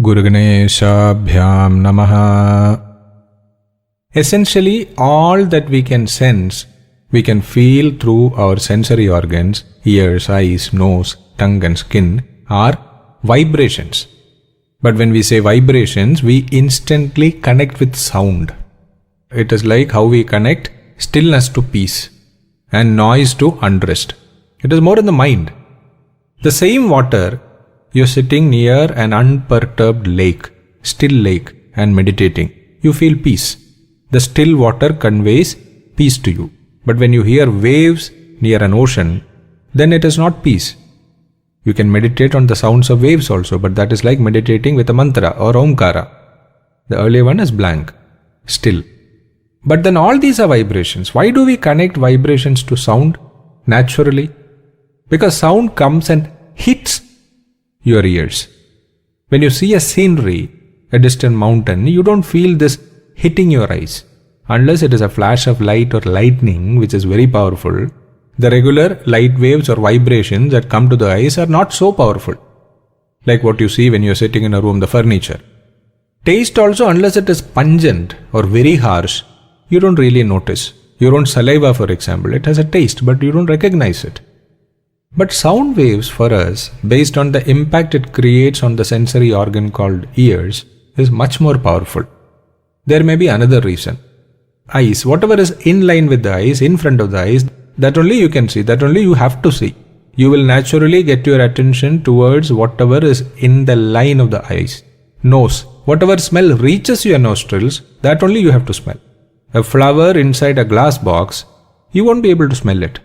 Guruganeshābhyāṃ Namaha. Essentially, all that we can sense, we can feel through our sensory organs, ears, eyes, nose, tongue and skin, are vibrations. But when we say vibrations, we instantly connect with sound. It is like how we connect stillness to peace and noise to unrest. It is more in the mind. The same water, you're sitting near an unperturbed lake, still lake, and meditating. You feel peace. The still water conveys peace to you. But when you hear waves near an ocean, then it is not peace. You can meditate on the sounds of waves also, but that is like meditating with a mantra or omkara. The earlier one is blank, still. But then all these are vibrations. Why do we connect vibrations to sound naturally? Because sound comes and hits your ears. When you see a scenery, a distant mountain, you don't feel this hitting your eyes. Unless it is a flash of light or lightning, which is very powerful, the regular light waves or vibrations that come to the eyes are not so powerful. Like what you see when you are sitting in a room, the furniture. Taste also, unless it is pungent or very harsh, you don't really notice. Your own saliva, for example, it has a taste, but you don't recognize it. But sound waves for us, based on the impact it creates on the sensory organ called ears, is much more powerful. There may be another reason. Eyes, whatever is in line with the eyes, in front of the eyes, that only you can see, that only you have to see. You will naturally get your attention towards whatever is in the line of the eyes. Nose, whatever smell reaches your nostrils, that only you have to smell. A flower inside a glass box, you won't be able to smell it.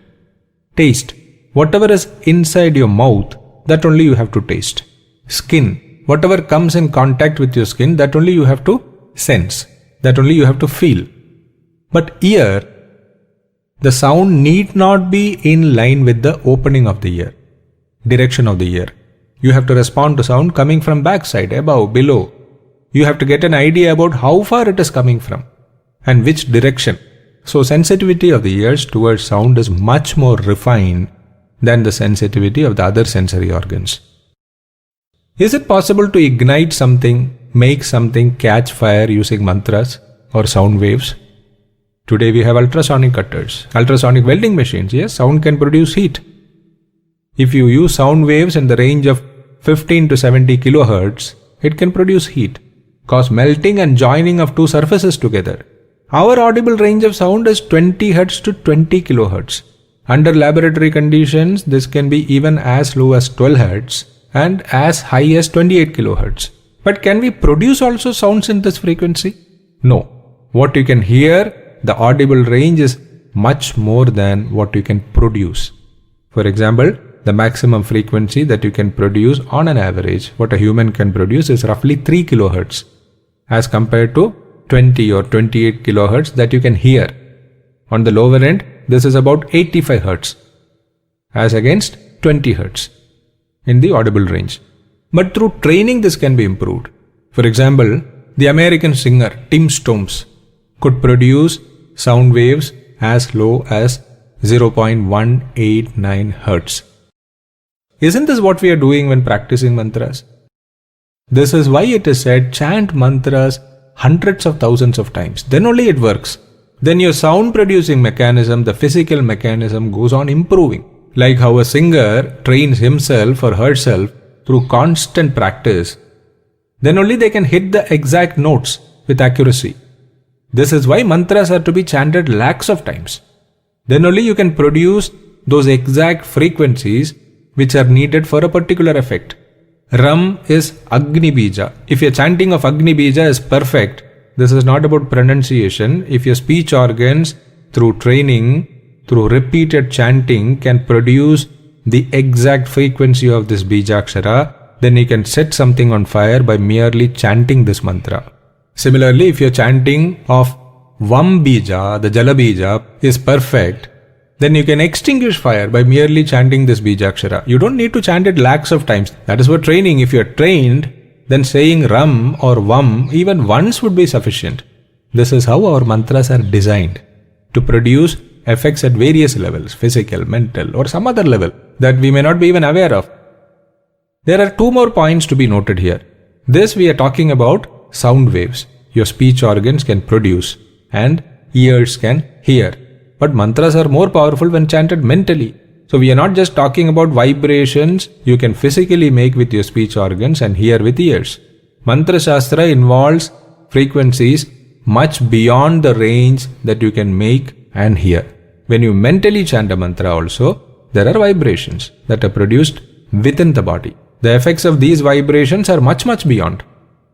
Taste, whatever is inside your mouth, that only you have to taste. Skin, whatever comes in contact with your skin, that only you have to sense, that only you have to feel. But ear, the sound need not be in line with the opening of the ear, direction of the ear. You have to respond to sound coming from backside, above, below. You have to get an idea about how far it is coming from and which direction. So sensitivity of the ears towards sound is much more refined than the sensitivity of the other sensory organs. Is it possible to ignite something, make something catch fire using mantras or sound waves? Today we have ultrasonic cutters, ultrasonic welding machines. Yes, sound can produce heat. If you use sound waves in the range of 15 to 70 kilohertz, it can produce heat, cause melting and joining of two surfaces together. Our audible range of sound is 20 Hz to 20 kilohertz. Under laboratory conditions, this can be even as low as 12 Hz and as high as 28 kilohertz. But can we produce also sounds in this frequency? No. What you can hear, the audible range is much more than what you can produce. For example, the maximum frequency that you can produce on an average, what a human can produce is roughly 3 kilohertz as compared to 20 or 28 kilohertz that you can hear. On the lower end, this is about 85 Hz as against 20 Hz in the audible range. But through training this can be improved. For example, the American singer Tim Storms could produce sound waves as low as 0.189 Hz. Isn't this what we are doing when practicing mantras? This is why it is said chant mantras hundreds of thousands of times. Then only it works. Then your sound producing mechanism, the physical mechanism goes on improving. Like how a singer trains himself or herself through constant practice, then only they can hit the exact notes with accuracy. This is why mantras are to be chanted lakhs of times. Then only you can produce those exact frequencies which are needed for a particular effect. Ram is Agni Bija. If your chanting of Agni Bija is perfect, this is not about pronunciation. If your speech organs, through training, through repeated chanting, can produce the exact frequency of this Bijakshara, then you can set something on fire by merely chanting this mantra. Similarly, if your chanting of Vam Bija, the Jala Bija, is perfect, then you can extinguish fire by merely chanting this Bijakshara. You don't need to chant it lakhs of times. That is for training. If you are trained, then saying Ram or Vam even once would be sufficient. This is how our mantras are designed, to produce effects at various levels, physical, mental, or some other level that we may not be even aware of. There are two more points to be noted here. This we are talking about sound waves your speech organs can produce and ears can hear. But mantras are more powerful when chanted mentally. So we are not just talking about vibrations you can physically make with your speech organs and hear with ears. Mantra Shastra involves frequencies much beyond the range that you can make and hear. When you mentally chant a mantra also, there are vibrations that are produced within the body. The effects of these vibrations are much beyond.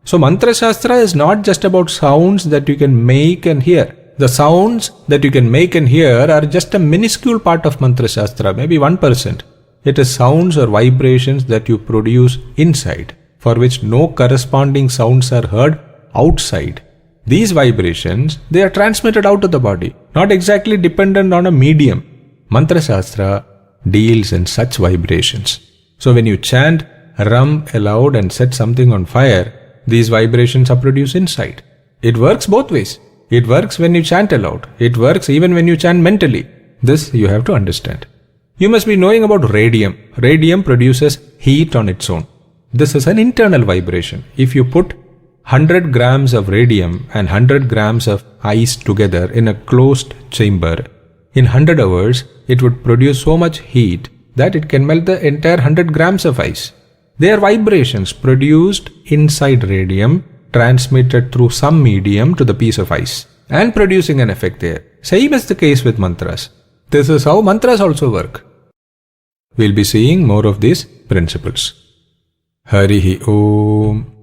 So Mantra Shastra is not just about sounds that you can make and hear. The sounds that you can make and hear are just a minuscule part of Mantra Shastra, maybe 1%. It is sounds or vibrations that you produce inside, for which no corresponding sounds are heard outside. These vibrations, they are transmitted out of the body, not exactly dependent on a medium. Mantra Shastra deals in such vibrations. So when you chant Ram aloud and set something on fire, these vibrations are produced inside. It works both ways. It works when you chant aloud. It works even when you chant mentally. This you have to understand. You must be knowing about radium. Radium produces heat on its own. This is an internal vibration. If you put 100 grams of radium and 100 grams of ice together in a closed chamber, in 100 hours, it would produce so much heat that it can melt the entire 100 grams of ice. They are vibrations produced inside radium, transmitted through some medium to the piece of ice, and producing an effect there. Same is the case with mantras. This is how mantras also work. We'll be seeing more of these principles. Harihi Om.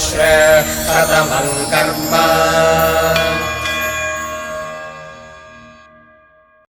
यज्ञाधिश्रेष्ठतमं कर्म